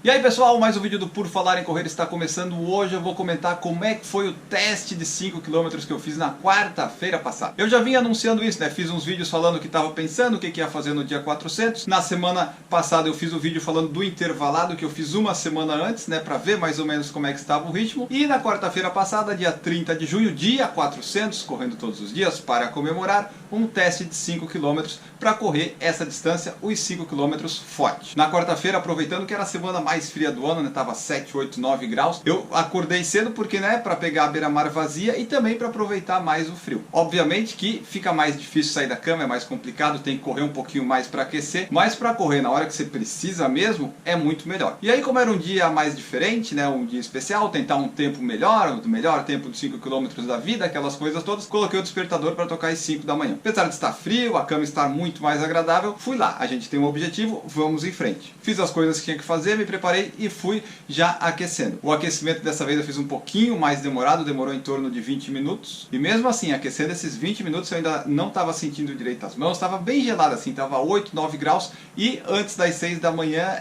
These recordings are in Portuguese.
E aí pessoal, mais um vídeo do Por Falar em Correr está começando. Hoje eu vou comentar como é que foi o teste de 5 km que eu fiz na quarta-feira passada. Eu já vim anunciando isso, né? Fiz uns vídeos falando o que estava pensando, o que ia fazer no dia 400. Na semana passada eu fiz o vídeo falando do intervalado que eu fiz uma semana antes, né? Pra ver mais ou menos como é que estava o ritmo. E na quarta-feira passada, dia 30 de junho, dia 400, correndo todos os dias para comemorar, um teste de 5 km para correr essa distância, os 5 km forte. Na quarta-feira, aproveitando que era a semana mais fria do ano, né? Tava 7, 8, 9 graus. Eu acordei cedo porque, né, para pegar a beira-mar vazia e também para aproveitar mais o frio. Obviamente que fica mais difícil sair da cama, é mais complicado, tem que correr um pouquinho mais para aquecer, mas para correr na hora que você precisa mesmo, é muito melhor. E aí, como era um dia mais diferente, né, um dia especial, tentar um tempo melhor, o melhor tempo dos 5 km da vida, aquelas coisas todas, coloquei o despertador para tocar às 5 da manhã. Apesar de estar frio, a cama estar muito mais agradável, fui lá. A gente tem um objetivo, vamos em frente. Fiz as coisas que tinha que fazer, me preparei e fui já aquecendo. O aquecimento dessa vez eu fiz um pouquinho mais demorado, demorou em torno de 20 minutos. E mesmo assim, aquecendo esses 20 minutos, eu ainda não estava sentindo direito as mãos, estava bem gelado assim, estava 8, 9 graus e antes das 6 da manhã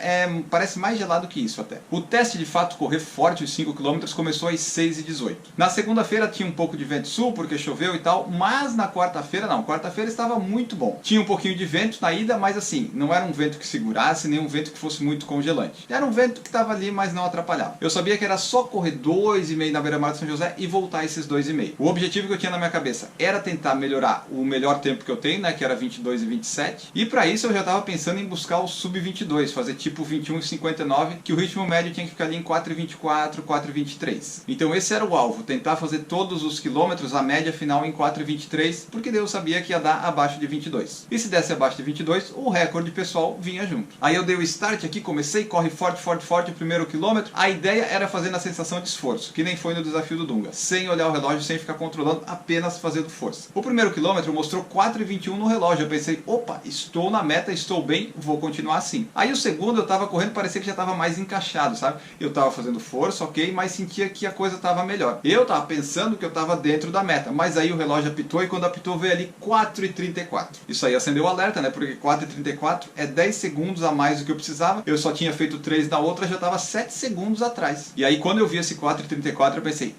parece mais gelado que isso até. O teste de fato correr forte os 5 km começou às 6h18. Na segunda-feira tinha um pouco de vento sul porque choveu e tal, mas na quarta-feira não, quarta-feira estava muito bom. Tinha um pouquinho de vento na ida, mas assim, não era um vento que segurasse, nem um vento que fosse muito congelante. Era um vento que estava ali, mas não atrapalhava. Eu sabia que era só correr 2,5 na beira-mar de São José e voltar esses 2,5. O objetivo que eu tinha na minha cabeça era tentar melhorar o melhor tempo que eu tenho, né, que era 22,27. E para isso eu já estava pensando em buscar o sub-22, fazer tipo 21,59, que o ritmo médio tinha que ficar ali em 4,24, 4,23. Então esse era o alvo, tentar fazer todos os quilômetros, a média final em 4,23, porque daí eu sabia que ia dar abaixo de 22. E se desse abaixo de 22, o recorde pessoal vinha junto. Aí eu dei o start aqui, comecei, corre forte, forte, forte o primeiro quilômetro. A ideia era fazer na sensação de esforço, que nem foi no desafio do Dunga, sem olhar o relógio, sem ficar controlando, apenas fazendo força. O primeiro quilômetro mostrou 4,21 no relógio, eu pensei, opa, estou na meta, estou bem, vou continuar assim. Aí o segundo eu estava correndo, parecia que já estava mais encaixado, sabe? Eu estava fazendo força, ok, mas sentia que a coisa estava melhor. Eu estava pensando que eu estava dentro da meta, mas aí o relógio apitou e quando apitou veio ali 4,34. Isso aí acendeu o alerta, né? Porque 4,34 é 10 segundos a mais do que eu precisava. Eu só tinha feito 3 na outra, já estava 7 segundos atrás. E aí quando eu vi esse 4,34 eu pensei,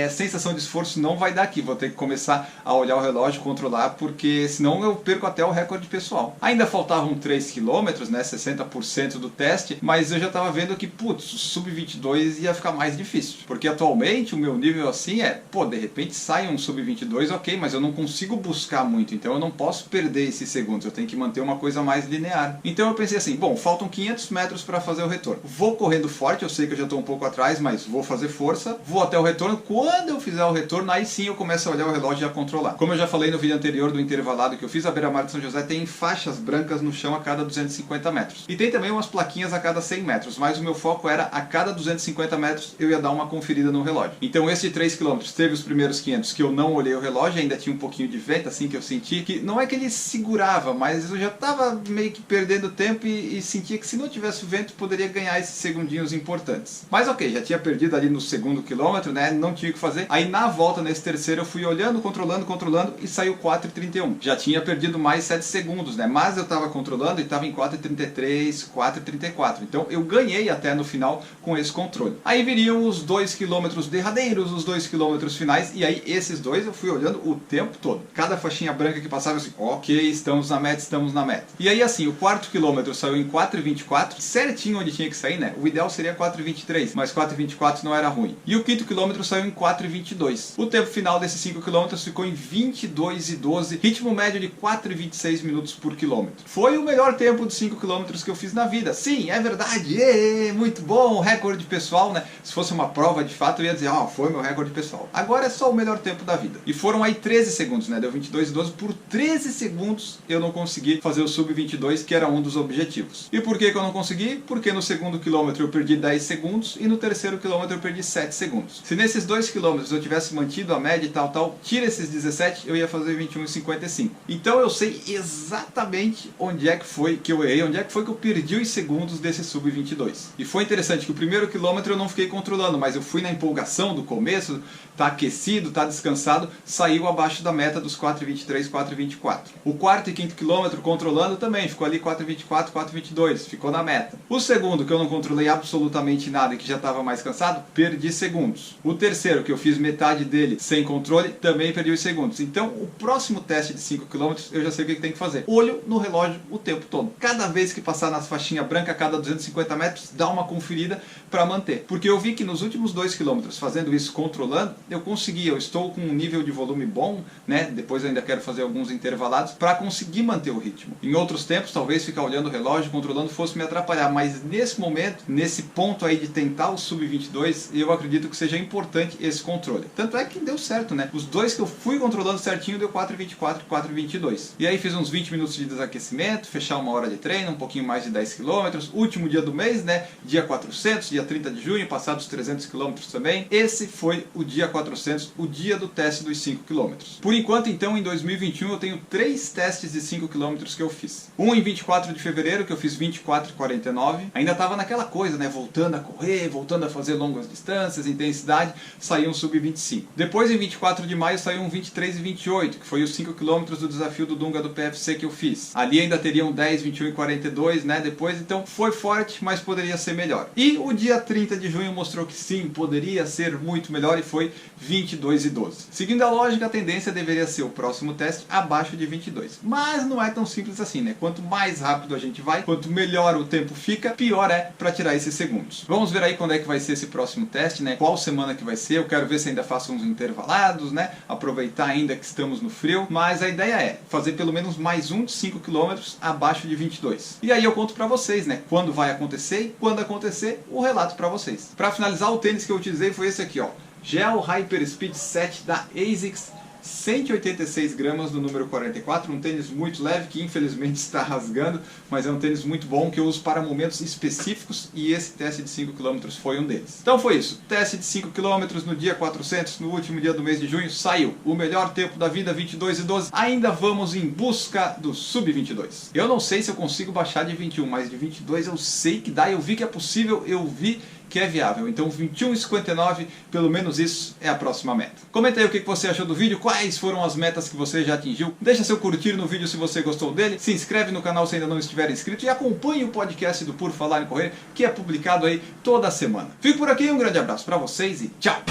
sensação de esforço não vai dar aqui, vou ter que começar a olhar o relógio, controlar, porque senão eu perco até o recorde pessoal. Ainda faltavam 3 km, né? 60% do teste, mas eu já estava vendo que, putz, sub-22 ia ficar mais difícil. Porque atualmente o meu nível assim de repente sai um sub-22, ok, mas eu não consigo buscar muito, então eu não posso perder esses segundos, eu tenho que manter uma coisa mais linear. Então eu pensei assim, bom, faltam 500 metros para fazer o retorno. Vou correndo forte, eu sei que eu já estou um pouco atrás, mas vou fazer força, vou até o retorno. Quando eu fizer o retorno, aí sim eu começo a olhar o relógio e a controlar. Como eu já falei no vídeo anterior do intervalado que eu fiz, a beira-mar de São José tem faixas brancas no chão a cada 250 metros. E tem também umas plaquinhas a cada 100 metros, mas o meu foco era a cada 250 metros eu ia dar uma conferida no relógio. Então esse 3 km teve os primeiros 500 que eu não olhei o relógio, ainda tinha um pouquinho de vento, assim que eu senti, que não é que ele segurava, mas eu já estava meio que perdendo tempo e sentia que se não tivesse vento poderia ganhar esses segundinhos importantes. Mas ok, já tinha perdido ali no segundo quilômetro, né, não tinha o que fazer. Aí na volta, nesse terceiro, eu fui olhando, controlando e saiu 4,31. Já tinha perdido mais 7 segundos, né, mas eu estava controlando e estava em 4,33, 4,34. Então eu ganhei até no final com esse controle. Aí viriam os 2 quilômetros derradeiros, os 2 quilômetros finais, e aí esses dois eu fui olhando o tempo todo. Cada faixinha branca que passava assim, ok, estamos na meta, estamos na meta. E aí assim, o quarto quilômetro saiu em 4,24, certinho onde tinha que sair, né? O ideal seria 4,23, mas 4,24 não era ruim. E o quinto quilômetro saiu em 4,22. O tempo final desses 5 km ficou em 22,12, ritmo médio de 4,26 minutos por quilômetro. Foi o melhor tempo de 5 km que eu fiz na vida. Sim, é verdade, muito bom, recorde pessoal, né? Se fosse uma prova de fato eu ia dizer, foi meu recorde pessoal. Agora é só o melhor tempo da vida. E foram aí 13 segundos, né? Deu 22,12. Por 13 segundos eu não consegui fazer o sub-22, que era um dos objetivos. E por que eu não consegui? Porque no segundo quilômetro eu perdi 10 segundos e no terceiro quilômetro eu perdi 7 segundos. Se nesses 2 quilômetros eu tivesse mantido a média e tal, tira esses 17, eu ia fazer 21,55. Então eu sei exatamente onde é que foi que eu errei, onde é que foi que eu perdi os segundos desse sub-22. E foi interessante que o primeiro quilômetro eu não fiquei controlando, mas eu fui na empolgação do começo, tá aquecido, tá descansado, saiu abaixo da meta dos 4,23, 4,24. O quarto e quinto quilômetro controlando também, ficou ali 4,24, 4,22, ficou na meta. O segundo, que eu não controlei absolutamente nada e que já estava mais cansado, perdi segundos. O terceiro, que eu fiz metade dele sem controle, também perdi os segundos. Então, o próximo teste de 5 km, eu já sei o que tem que fazer. Olho no relógio o tempo todo. Cada vez que passar nas faixinhas brancas, a cada 250 metros, dá uma conferida para manter. Porque eu vi que nos últimos 2 km, fazendo isso, controlando, eu consegui. Eu estou com um nível de volume bom, né? Depois eu ainda quero fazer alguns intervalados para conseguir manter o ritmo. Em outros tempos, talvez ficar olhando o relógio, controlando, fosse me atrapalhar. Mas nesse momento, nesse ponto aí de tentar o sub-22, eu acredito que seja importante esse controle. Tanto é que deu certo, né? Os dois que eu fui controlando certinho deu 4,24 e 4,22. E aí fiz uns 20 minutos de desaquecimento, fechar uma hora de treino, um pouquinho mais de 10 km. Último dia do mês, né? Dia 400, dia 30 de junho, passados 300 km também. Esse foi o dia 400, o dia do teste dos 5 km. Por enquanto, então, em 2021 eu tenho 3 testes de 5 km que eu fiz. Um em 24 de fevereiro, que eu fiz 24,49. Ainda estava naquela coisa, né? Voltando a correr, voltando a fazer longas distâncias, intensidade, saiu um sub-25. Depois, em 24 de maio, saiu um 23,28, que foi os 5 km do desafio do Dunga do PFC que eu fiz. Ali ainda teriam 10, 21 e 42, né? Depois, então, foi forte, mas poderia ser melhor. E o dia 30 de junho mostrou que sim, poderia ser muito melhor e foi 22,12. Seguindo a lógica, a tendência deveria ser o próximo teste abaixo de 22. Mas não é tão simples assim, né? Quanto mais rápido a gente vai, quanto melhor o tempo fica, pior é para tirar esses segundos. Vamos ver aí quando é que vai ser esse próximo teste, né? Qual semana que vai ser? Eu quero ver se ainda faço uns intervalados, né? Aproveitar ainda que estamos no frio. Mas a ideia é fazer pelo menos mais um de 5 km abaixo de 22. E aí eu conto para vocês, né? Quando vai acontecer e quando acontecer, o relato para vocês. Para finalizar, o tênis que eu utilizei foi esse aqui, ó. Gel Hyper Speed 7 da ASICS. 186 gramas do número 44, um tênis muito leve que infelizmente está rasgando, mas é um tênis muito bom que eu uso para momentos específicos e esse teste de 5 km foi um deles. Então foi isso, teste de 5 km no dia 400, no último dia do mês de junho, saiu. O melhor tempo da vida, 22,12. Ainda vamos em busca do sub-22. Eu não sei se eu consigo baixar de 21, mas de 22 eu sei que dá, eu vi que é possível, eu vi que é viável. Então 21,59, pelo menos isso é a próxima meta. Comenta aí o que você achou do vídeo, quais foram as metas que você já atingiu. Deixa seu curtir no vídeo se você gostou dele, se inscreve no canal se ainda não estiver inscrito e acompanhe o podcast do Por Falar em Correr, que é publicado aí toda semana. Fico por aqui, um grande abraço para vocês e tchau!